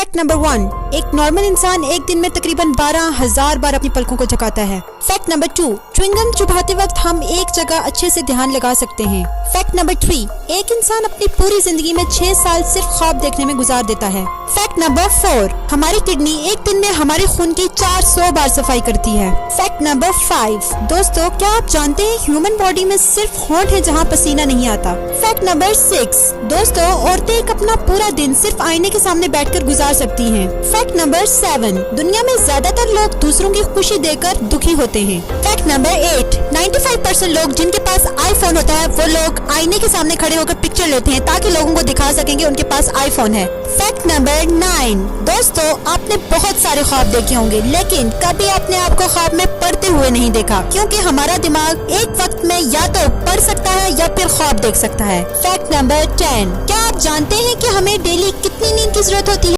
Fact number 1, एक normal इंसान एक दिन में तकरीबन 12,000 बार अपनी पलकों को झपकाता है। फैक्ट नंबर 2, च्युइंगम चुभाते वक्त हम एक जगह अच्छे से ध्यान लगा सकते हैं। फैक्ट नंबर 3, एक इंसान अपनी पूरी जिंदगी में 6 साल सिर्फ ख्वाब देखने में गुजार देता है। फैक्ट नंबर 4, हमारी किडनी एक दिन में हमारे खून की 400 बार सफाई करती है। फैक्ट नंबर 5, दोस्तों क्या आप जानते हैं ह्यूमन बॉडी में सिर्फ होंठ है जहाँ पसीना नहीं आता। फैक्ट नंबर 6, दोस्तों औरतें एक अपना पूरा दिन सिर्फ आईने के सामने बैठकर गुजार सकती हैं। फैक्ट नंबर 7, दुनिया में ज्यादातर लोग दूसरों की खुशी देखकर दुखी होते हैं। फैक्ट नंबर 8, 95% लोग जिनके पास आईफोन होता है वो लोग आईने के सामने खड़े होकर पिक्चर लेते हैं ताकि लोगों को दिखा सकेंगे उनके पास आईफोन है। फैक्ट नंबर 9, दोस्तों आपने बहुत सारे ख्वाब देखे होंगे लेकिन कभी आपने आपको ख्वाब में पढ़ते हुए नहीं देखा, क्योंकि हमारा दिमाग एक वक्त में या तो पढ़ सकता है या फिर ख्वाब देख सकता है। फैक्ट नंबर 10, क्या आप जानते हैं कि हमें डेली कितनी नींद की जरूरत होती है?